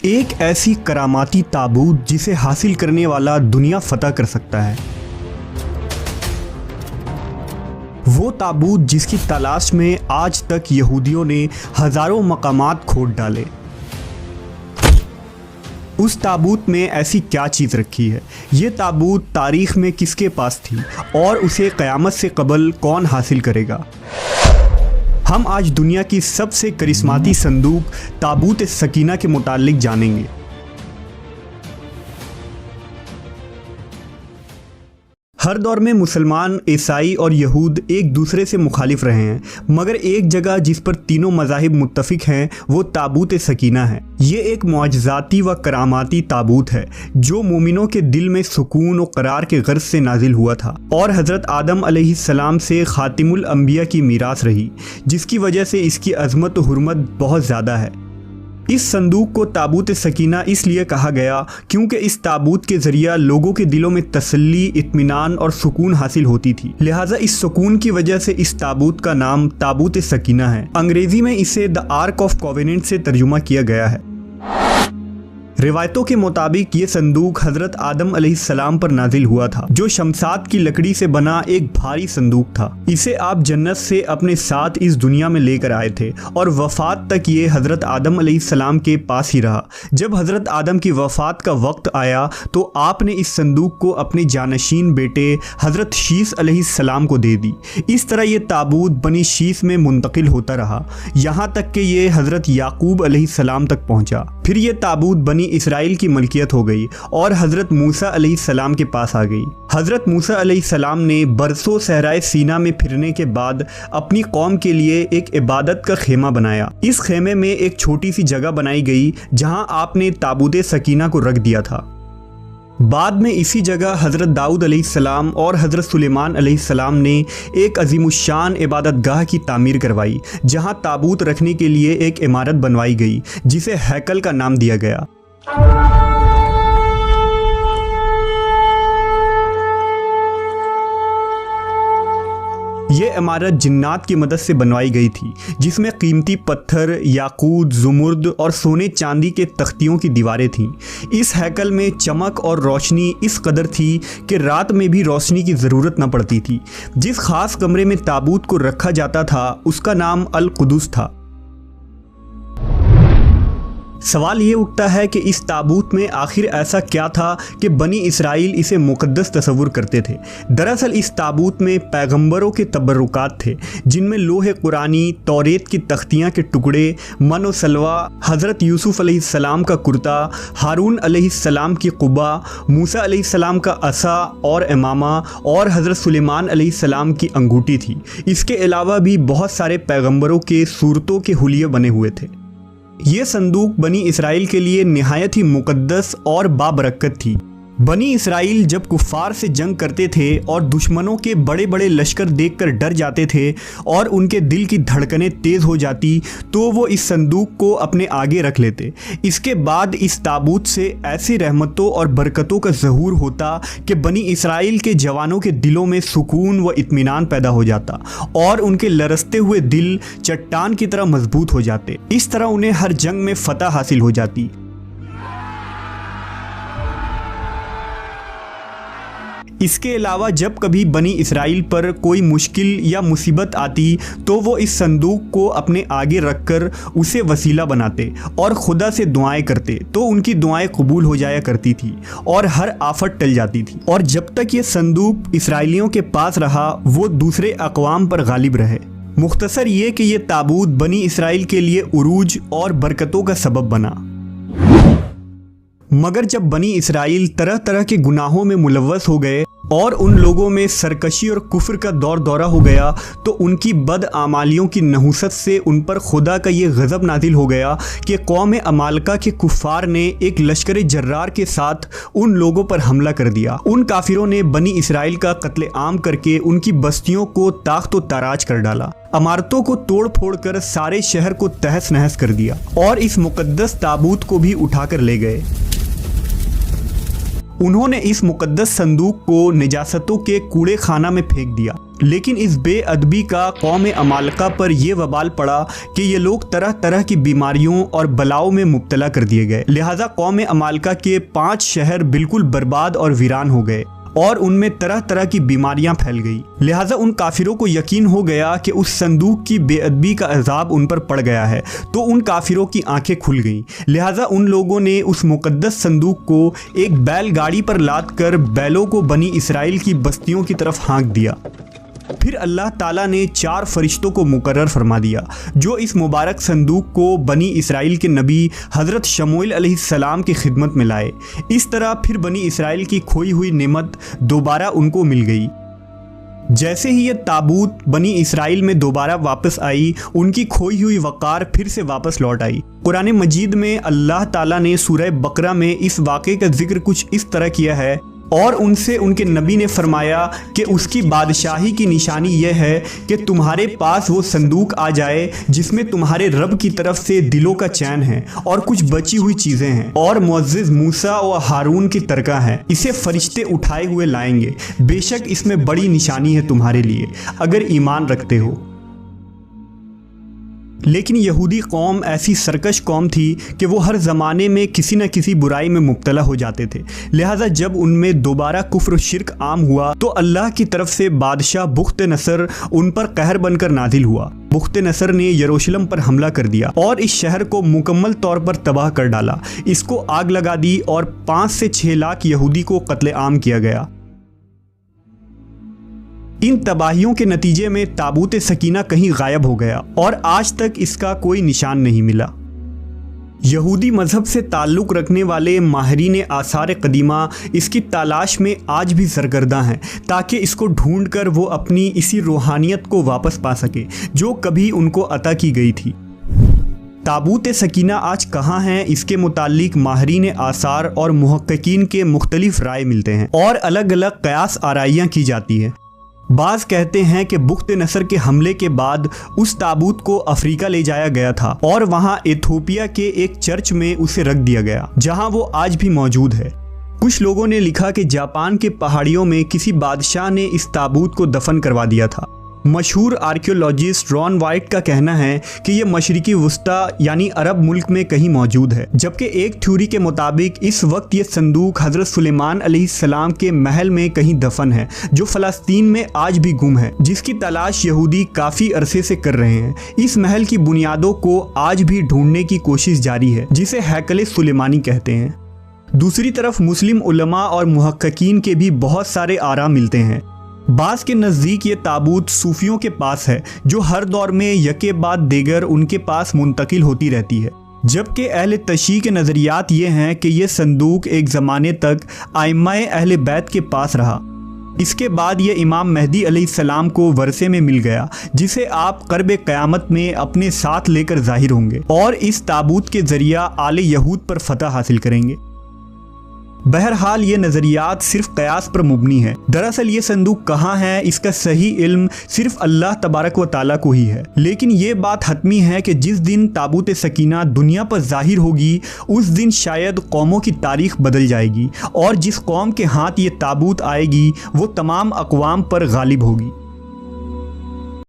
एक ऐसी करामाती ताबूत जिसे हासिल करने वाला दुनिया फतह कर सकता है। वो ताबूत जिसकी तलाश में आज तक यहूदियों ने हजारों मकामात खोद डाले। उस ताबूत में ऐसी क्या चीज़ रखी है? ये ताबूत तारीख में किसके पास थी और उसे क़यामत से कबल कौन हासिल करेगा? हम आज दुनिया की सबसे करिश्माती संदूक ताबूत सकीना के मुताल्लिक जानेंगे। हर दौर में मुसलमान, ईसाई और यहूद एक दूसरे से मुखालिफ रहे हैं, मगर एक जगह जिस पर तीनों मज़ाहिब मुत्तफ़िक हैं वो ताबूत सकीना है। ये एक मुआजिज़ाती व करामाती ताबूत है जो मोमिनों के दिल में सुकून और करार के गर्ज से नाजिल हुआ था और हज़रत आदम अलैहिस्सलाम से ख़ातिमुल अंबिया की मीरास रही, जिसकी वजह से इसकी अज़मत और हुर्मत बहुत ज़्यादा है। इस संदूक को ताबूत सकीना इसलिए कहा गया क्योंकि इस ताबूत के ज़रिया लोगों के दिलों में तसल्ली, इत्मीनान और सुकून हासिल होती थी। लिहाजा इस सुकून की वजह से इस ताबूत का नाम ताबूत सकीना है। अंग्रेज़ी में इसे द आर्क ऑफ कॉवेनेंट से तर्जुमा किया गया है। रिवायतों के मुताबिक ये संदूक हज़रत आदम अलैहिस्सलाम पर नाजिल हुआ था, जो शमशाद की लकड़ी से बना एक भारी संदूक था। इसे आप जन्नत से अपने साथ इस दुनिया में लेकर आए थे और वफ़ात तक ये हज़रत आदम अलैहिस्सलाम के पास ही रहा। जब हज़रत आदम की वफ़ात का वक्त आया तो आपने इस संदूक को अपने जानशीन बेटे हज़रत शीस अलैहिस्सलाम को दे दी। इस तरह ये ताबूत बनी शीस में मुंतकिल होता रहा, यहाँ तक कि ये हज़रत याकूब अलैहिस्सलाम तक पहुँचा। फिर ये ताबूत बनी इसराइल की मलकियत हो गई और हज़रत मूसा अलैहिस्सलाम के पास आ गई। हज़रत मूसा अलैहिस्सलाम ने बरसों सहराए सीना में फिरने के बाद अपनी कौम के लिए एक इबादत का खेमा बनाया। इस खेमे में एक छोटी सी जगह बनाई गई जहां आपने ताबूत सकीना को रख दिया था। बाद में इसी जगह हज़रत दाऊद अलैहिस्सलाम और हज़रत सुलेमान अलैहिस्सलाम ने एक अज़ीमुश्शान इबादतगाह की तामीर करवाई, जहां ताबूत रखने के लिए एक इमारत बनवाई गई जिसे हैकल का नाम दिया गया। ये इमारत जिन्नात की मदद से बनवाई गई थी, जिसमें कीमती पत्थर, याकूत, ज़ुमुर्द और सोने चांदी के तख्तियों की दीवारें थीं। इस हैकल में चमक और रोशनी इस कदर थी कि रात में भी रोशनी की ज़रूरत न पड़ती थी। जिस ख़ास कमरे में ताबूत को रखा जाता था उसका नाम अल कुदुस था। सवाल ये उठता है कि इस ताबूत में आखिर ऐसा क्या था कि बनी इसराइल इसे मुक़द्दस तस्वुर करते थे। दरअसल इस ताबूत में पैगंबरों के तबर्रुकात थे, जिनमें लोहे कुरानी, तौरेत की तख्तियाँ के टुकड़े, मन व सलवा, हज़रत यूसुफ अलैहिस्सलाम का कुर्ता, हारून अलैहिस्सलाम की कुबा, मूसा अलैहिस्सलाम का असा और इमामा और हज़रत सुलेमान अलैहिस्सलाम की अंगूठी थी। इसके अलावा भी बहुत सारे पैगंबरों के सूरतों के हुलिये बने हुए थे। ये संदूक बनी इसराइल के लिए निहायत ही मुक़द्दस और बाबरकत थी। बनी इसराइल जब कुफ़ार से जंग करते थे और दुश्मनों के बड़े बड़े लश्कर देखकर डर जाते थे और उनके दिल की धड़कनें तेज़ हो जाती तो वो इस संदूक को अपने आगे रख लेते। इसके बाद इस ताबूत से ऐसी रहमतों और बरकतों का ज़हूर होता कि बनी इसराइल के जवानों के दिलों में सुकून व इत्मीनान पैदा हो जाता और उनके लरसते हुए दिल चट्टान की तरह मजबूत हो जाते। इस तरह उन्हें हर जंग में फ़तह हासिल हो जाती। इसके अलावा जब कभी बनी इसराइल पर कोई मुश्किल या मुसीबत आती तो वो इस संदूक को अपने आगे रखकर उसे वसीला बनाते और खुदा से दुआएं करते, तो उनकी दुआएं कबूल हो जाया करती थी और हर आफत टल जाती थी। और जब तक ये संदूक इसराइलियों के पास रहा वो दूसरे अक़वाम पर गालिब रहे। मुख्तसर ये कि ये ताबूत बनी इसराइल के लिए उरूज और बरकतों का सबब बना। मगर जब बनी इसराइल तरह तरह के गुनाहों में मुलव्वस हो गए और उन लोगों में सरकशी और कुफ्र का दौर दौरा हो गया तो उनकी बदआमालियों की नहुसत से उन पर खुदा का ये गज़ब नाजिल हो गया कि कौम अमालका के कुफ़ार ने एक लश्कर जर्रार के साथ उन लोगों पर हमला कर दिया। उन काफिरों ने बनी इसराइल का कत्ले आम करके उनकी बस्तियों को ताख्त व ताराज कर डाला, इमारतों को तोड़ फोड़ कर सारे शहर को तहस नहस कर दिया और इस मुक़द्दस ताबूत को भी उठाकर ले गए। उन्होंने इस मुक़द्दस संदूक को निजासतों के कूड़े खाना में फेंक दिया। लेकिन इस बेअदबी का कौम अमालका पर यह वबाल पड़ा कि ये लोग तरह तरह की बीमारियों और बलाओं में मुब्तला कर दिए गए। लिहाजा कौम अमालका के 5 शहर बिल्कुल बर्बाद और वीरान हो गए और उनमें तरह तरह की बीमारियां फैल गई। लिहाजा उन काफिरों को यकीन हो गया कि उस संदूक की बेअदबी का अजाब उन पर पड़ गया है, तो उन काफिरों की आंखें खुल गईं। लिहाजा उन लोगों ने उस मुकद्दस संदूक को एक बैलगाड़ी पर लाद कर बैलों को बनी इसराइल की बस्तियों की तरफ हाँक दिया। फिर अल्लाह ताला ने 4 फरिश्तों को मुकर्रर फरमा दिया जो इस मुबारक संदूक को बनी इसराइल के नबी हज़रत शमूएल अलैहिस्सलाम की खिदमत में लाए। इस तरह फिर बनी इसराइल की खोई हुई नेमत दोबारा उनको मिल गई। जैसे ही ये ताबूत बनी इसराइल में दोबारा वापस आई, उनकी खोई हुई वक़ार फिर से वापस लौट आई। कुरान मजीद में अल्लाह ताला ने सूरह बकरा में इस वाक़े का जिक्र कुछ इस तरह किया है, और उनसे उनके नबी ने फरमाया कि उसकी बादशाही की निशानी यह है कि तुम्हारे पास वो संदूक आ जाए जिसमें तुम्हारे रब की तरफ से दिलों का चैन है और कुछ बची हुई चीज़ें हैं और मुअज़्ज़िज़ मूसा और हारून की तरका है। इसे फरिश्ते उठाए हुए लाएंगे। बेशक इसमें बड़ी निशानी है तुम्हारे लिए अगर ईमान रखते हो। लेकिन यहूदी कौम ऐसी सरकश कौम थी कि वो हर ज़माने में किसी न किसी बुराई में मुब्तला हो जाते थे। लिहाजा जब उनमें दोबारा कुफ्र शिरक आम हुआ तो अल्लाह की तरफ से बादशाह बुख्त नसर उन पर कहर बनकर नाजिल हुआ। बुख्त नसर ने यरूशलेम पर हमला कर दिया और इस शहर को मुकम्मल तौर पर तबाह कर डाला। इसको आग लगा दी और 5 से 6 लाख यहूदी को कत्ले-आम किया गया। इन तबाहियों के नतीजे में ताबूत सकीना कहीं गायब हो गया और आज तक इसका कोई निशान नहीं मिला। यहूदी मज़हब से ताल्लुक़ रखने वाले माहिरीन आसार कदीमा इसकी तलाश में आज भी सरगर्दा हैं ताकि इसको ढूंढकर वो अपनी इसी रूहानियत को वापस पा सके जो कभी उनको अता की गई थी। ताबूत सकीना आज कहाँ है, इसके मुतालिक माहिरीन आसार और मुहक्किकीन के मुख्तलिफ राय मिलते हैं और अलग अलग क़यास आराइयाँ की जाती हैं। बाज़ कहते हैं कि बुख्त नसर के हमले के बाद उस ताबूत को अफ्रीका ले जाया गया था और वहां एथोपिया के एक चर्च में उसे रख दिया गया जहां वो आज भी मौजूद है। कुछ लोगों ने लिखा कि जापान के पहाड़ियों में किसी बादशाह ने इस ताबूत को दफन करवा दिया था। मशहूर आर्कियोलॉजिस्ट रॉन वाइट का कहना है कि यह मशरिकी वुस्ता यानी अरब मुल्क में कहीं मौजूद है, जबकि एक थ्योरी के मुताबिक इस वक्त ये संदूक हज़रत सुलेमान अलैहिस्सलाम के महल में कहीं दफन है जो फ़लस्तीन में आज भी गुम है, जिसकी तलाश यहूदी काफ़ी अरसे से कर रहे हैं। इस महल की बुनियादों को आज भी ढूंढने की कोशिश जारी है जिसे हैकल सुलेमानी कहते हैं। दूसरी तरफ मुस्लिम उलमा और मुहक्किकीन के भी बहुत सारे आरा मिलते हैं। बाज़ के नज़दीक ये ताबूत सूफियों के पास है जो हर दौर में यके बाद देगर उनके पास मुंतकिल होती रहती है, जबकि अहले तशी के नज़रियात ये हैं कि यह संदूक एक ज़माने तक आइम्माए अहले बैत के पास रहा। इसके बाद ये इमाम मेहदी अलैहिस्सलाम को वरसे में मिल गया जिसे आप क़र्ब क़यामत में अपने साथ लेकर ज़ाहिर होंगे और इस ताबूत के ज़रिया आले यहूद पर फतह हासिल करेंगे। बहरहाल ये नज़रियात सिर्फ क़यास पर मुबनी है। दरअसल ये संदूक कहाँ है इसका सही इल्म सिर्फ अल्लाह तबारक व ताला को ही है। लेकिन ये बात हतमी है कि जिस दिन ताबूत सकीना दुनिया पर ज़ाहिर होगी उस दिन शायद कौमों की तारीख बदल जाएगी और जिस कौम के हाथ ये ताबूत आएगी वो तमाम अक़वाम पर गालिब होगी।